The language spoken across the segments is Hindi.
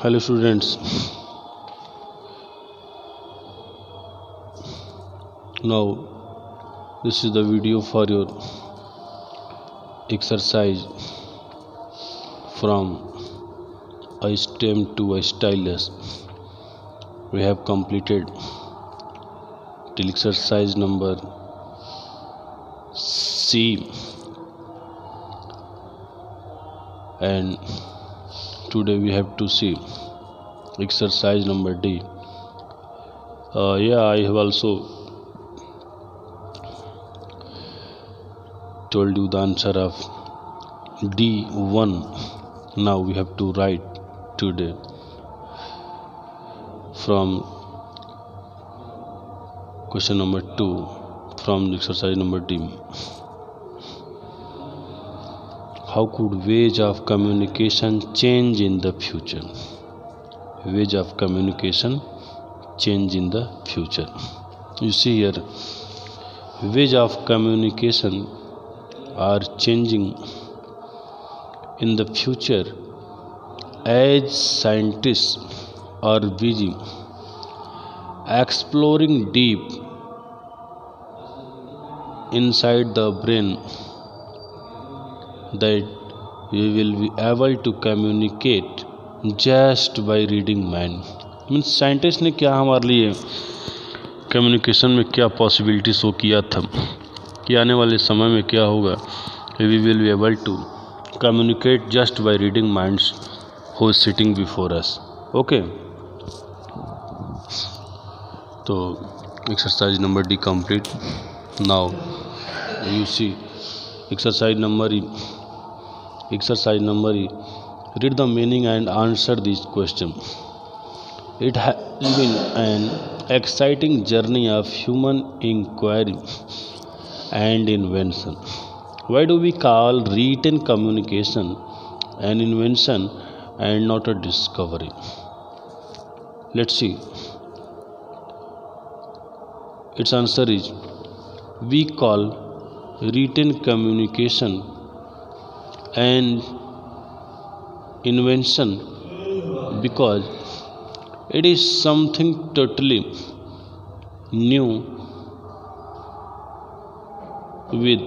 Hello students, now this is the video for your exercise from a stem to a stylus. We have completed till exercise number C, and today we have to see exercise number D. I have also told you the answer of D1. Now we have to write today from question number 2 from exercise number D. How could ways of communication change in the future? Ways of communication change in the future. You see here, ways of communication are changing in the future as scientists are busy exploring deep inside the brain that we will be able to communicate just by reading mind. Means scientist ने क्या हमारे लिए कम्युनिकेशन में क्या पॉसिबिलिटी शो किया था कि आने वाले समय में क्या होगा. We will be able to communicate just by reading minds who is sitting before us. Okay, तो exercise number D complete. Now you see exercise number E. Read the meaning and answer this question. It has been an exciting journey of human inquiry and invention. Why do we call written communication an invention and not a discovery? Let's see. Its answer is, we call written communication and invention because it is something totally new with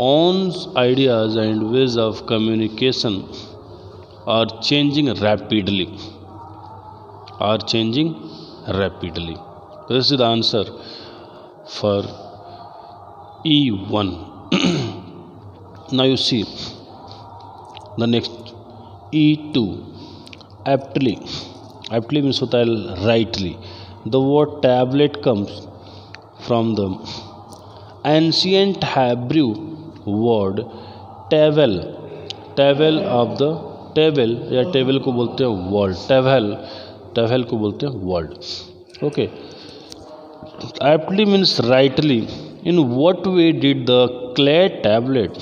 own ideas and ways of communication are changing rapidly. This is the answer for E1. Now you see the next E2. Aptly means होता है rightly. The word tablet comes from the ancient Hebrew word tavel of the table या टेबल को बोलते हैं वर्ल्ड. टेबल को बोलते हैं world. Okay, aptly means rightly. In what way did the clay tablet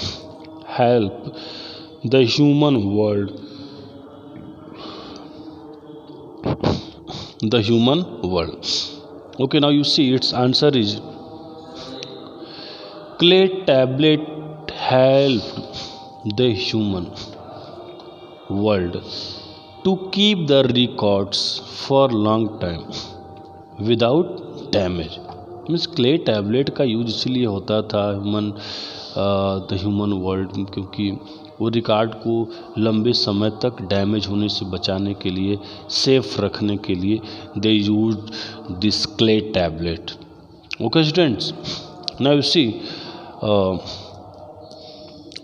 help the human world? Okay, now you see its answer is, clay tablet helped the human world to keep the records for long time without damage. Means clay tablet का यूज इसलिए होता था द ह्यूमन वर्ल्ड, क्योंकि वो रिकॉर्ड को लंबे समय तक डैमेज होने से बचाने के लिए, सेफ रखने के लिए they use this clay tablet. Okay students, now you see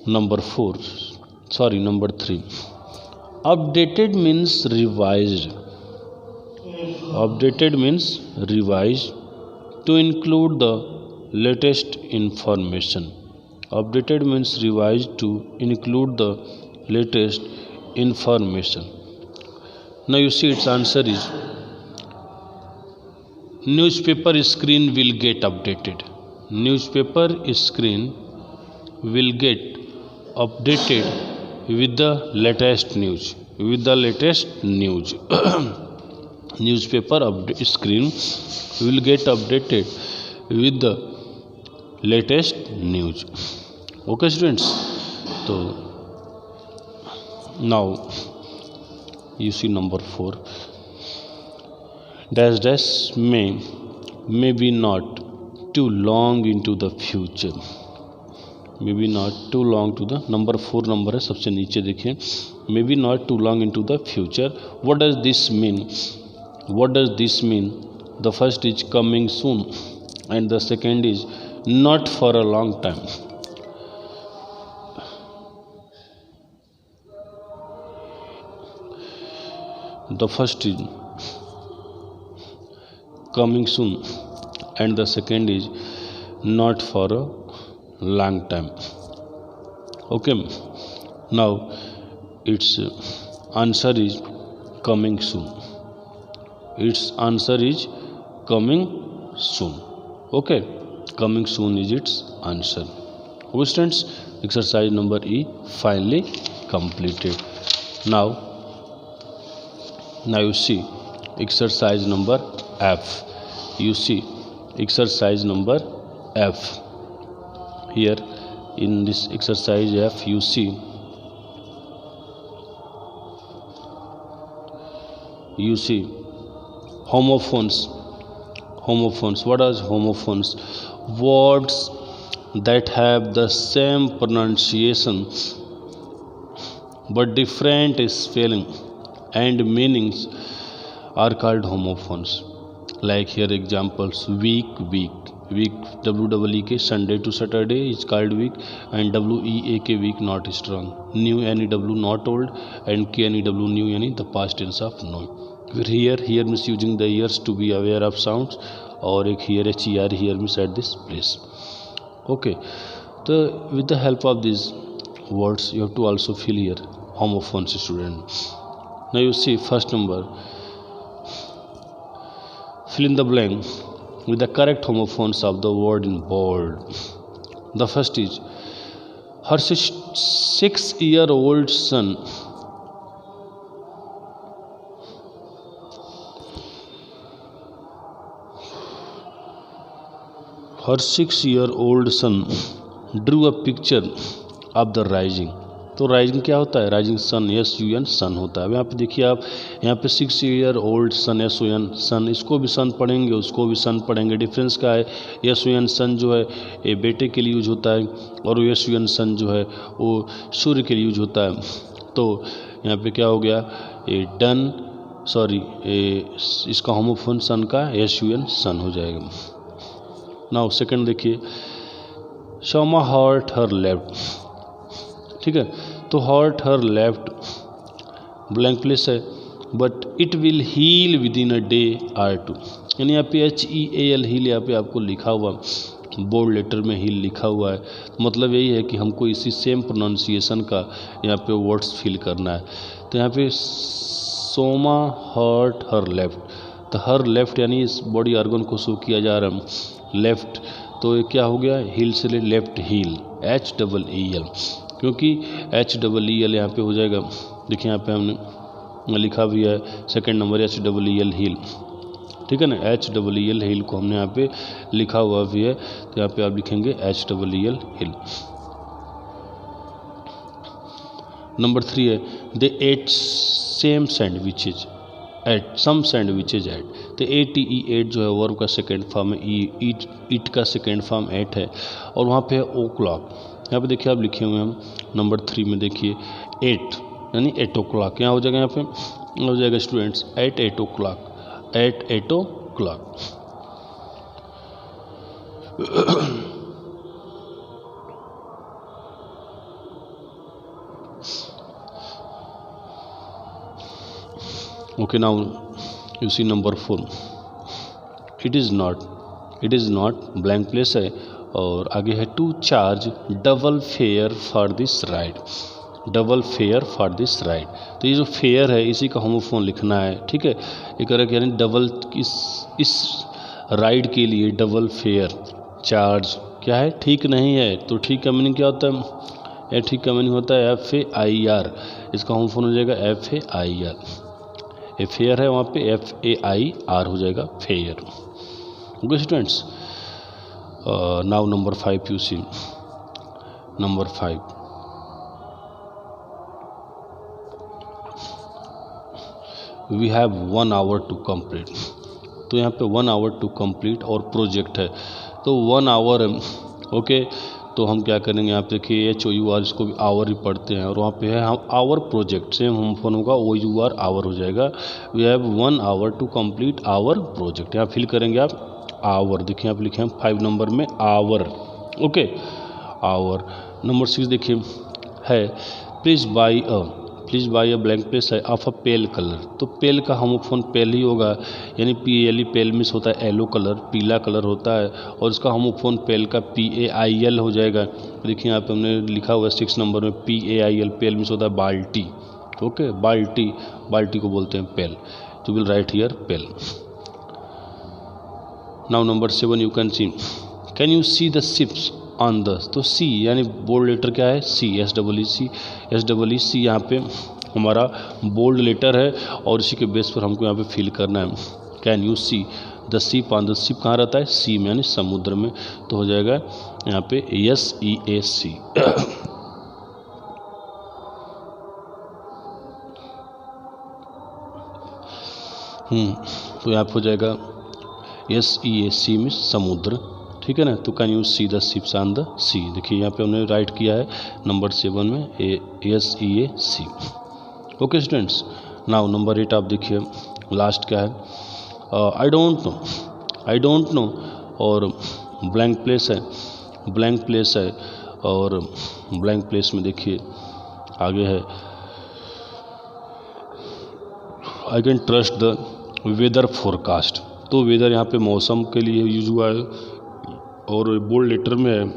number 3. Updated means revised to include the latest information. Updated means revised to include the latest information. Now you see its answer is, newspaper screen will get updated. Newspaper screen will get updated with the latest news. Newspaper screen will get updated with the latest news. Okay students, so now you see number 4, dash dash may be not too long into the future, may be not too long to the, number 4 number है सबसे नीचे देखिए, may be not too long into the future. What does this mean? What does this mean? The first is coming soon and the second is not for a long time. The first is coming soon and the second is not for a long time. Okay, now its answer is coming soon. Its answer is coming soon. Okay, coming soon is its answer. Okay students, exercise number E finally completed. Now you see exercise number F. You see exercise number F. Here in this exercise F, you see homophones. What are homophones? Words that have the same pronunciation but different spelling and meanings are called homophones. Like here examples: week, WEEK, Sunday to Saturday is called week, and WEAK, week, not strong. New, NEW, not old, and KNEW, new, yani the past tense of know. Here means using the ears to be aware of sounds, or ek here HER, here means at this place. Okay, so with the help of these words you have to also fill here homophones, student. Now you see first number, fill in the blank with the correct homophones of the word in bold. The first is her 6-year-old son. Her 6-year-old son drew a picture of the rising. तो राइजिंग क्या होता है? राइजिंग सन, SUN सन होता है. अब यहाँ पे देखिए आप, यहाँ पे 6-year-old सन, SUN सन, इसको भी सन पढ़ेंगे, उसको भी सन पढ़ेंगे. डिफरेंस क्या है? SUN सन जो है ये बेटे के लिए यूज होता है, और SUN सन जो है वो सूर्य के लिए यूज होता है. तो यहाँ पे क्या हो गया? ये डन, सॉरी, इसका होमोफोन सन का SUN सन हो जाएगा. नाउ सेकंड देखिए, शोमा हर्ट हर लेफ्ट. ठीक है, तो hurt her left blank place है, but it will heal within a day or two. यानी यहाँ पे HEAL हील यहाँ पे आपको लिखा हुआ, बोल्ड लेटर में हील लिखा हुआ है. मतलब यही है कि हमको इसी सेम प्रोनाउंसिएशन का यहाँ पे वर्ड्स फिल करना है. तो यहाँ पे सोमा हर्ट हर लेफ्ट, तो हर लेफ्ट यानी इस बॉडी ऑर्गन को शो किया जा रहा है लेफ्ट, तो ये क्या हो गया? हील से लेफ्ट हील, HEEL, क्योंकि HEEL यहाँ पे हो जाएगा. देखिए यहाँ पे हमने लिखा भी है सेकंड नंबर HEEL हील. ठीक है ना, HEEL हील को हमने यहाँ पे लिखा हुआ भी है, तो यहाँ पे आप लिखेंगे HEEL हील. नंबर 3 है, they ate same sandwiches ate some sandwiches ate. तो ATE जो है वर्ब का सेकेंड फॉर्म है, ईट का सेकेंड फॉर्म एट है, और वहाँ पे है ओ क्लॉक. यहाँ पे देखिए आप लिखे हुए हैं नंबर 3 में, देखिए 8 यानी 8 o'clock. यहाँ हो जाएगा, यहाँ पे हो जाएगा students at 8 o'clock, at 8 o'clock. Okay, now you see number 4, it is not blank place है, और आगे है to charge double fare for this ride. Double fare for this ride, तो ये जो फेयर है इसी का होमोफोन लिखना है. ठीक है, एक यानी डबल, इस राइड के लिए डबल फेयर. चार्ज क्या है? ठीक नहीं है. तो ठीक का मीनिंग क्या होता है? ठीक का मीनिंग होता है FAIR. इसका होमोफोन हो जाएगा FAIR. ए फेयर है, वहाँ पे FAIR हो जाएगा fare. Okay students, now number 5 you see. Number 5, we have 1 hour to complete. तो यहाँ पे 1 आवर टू कंप्लीट और प्रोजेक्ट है तो 1 आवर है। ओके, तो हम क्या करेंगे, यहाँ पे देखिए HOUR, इसको भी आवर ही पढ़ते हैं और वहाँ पे है हम our project, same homophone होगा OUR आवर हो जाएगा। We have 1 hour to complete our project. यहाँ फिल करेंगे आप आवर, देखिए यहाँ पे लिखे हैं 5 नंबर में आवर। Okay, our. नंबर 6 देखिए है please by a blank place है ऑफ अ पेल कलर। तो पेल का होमोफोन पेल ही होगा, यानी PALE पेल मिस होता है येलो कलर, पीला कलर होता है, और इसका होमोफोन पेल का PAIL हो जाएगा। देखिए यहाँ पे हमने लिखा हुआ है 6 नंबर में PAIL, पेल मिस होता है बाल्टी। ओके, बाल्टी को बोलते हैं पेल। तो will write here pale. Now number 7 you can you see the ships on the. तो सी यानी बोल्ड लेटर क्या है, SEE यहाँ पे हमारा बोल्ड लेटर है और इसी के बेस पर हमको यहाँ पे फिल करना है। Can you see the ship on the. Ship कहाँ रहता है, सी में यानी समुद्र में, तो हो जाएगा यहाँ पे SEAC। तो यहाँ पे हो जाएगा SEAC में समुद्र, ठीक है ना। तो can you see the ships on the sea, देखिए यहाँ पे हमने राइट किया है नंबर 7 में SEAC। Okay students, now number 8 आप देखिए लास्ट क्या है, आई डोंट नो और ब्लैंक प्लेस है और ब्लैंक प्लेस में देखिए आगे है I can trust the weather forecast. तो वेदर यहाँ पे मौसम के लिए यूज हुआ है और बोल्ड लेटर में है,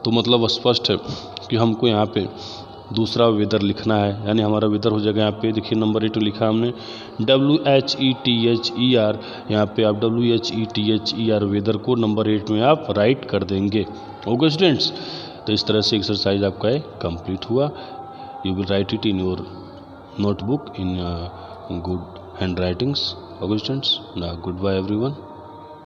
तो मतलब स्पष्ट है कि हमको यहाँ पे दूसरा वेदर लिखना है, यानी हमारा वेदर हो जाएगा यहाँ पे देखिए नंबर 8 लिखा है हमने WHETHER। यहाँ पे आप WHETHER वेदर को नंबर 8 में आप राइट कर देंगे। ओके स्टूडेंट्स, तो इस तरह से एक्सरसाइज आपका कंप्लीट हुआ। You will write it in your notebook in good handwritings. Okay students, now goodbye everyone.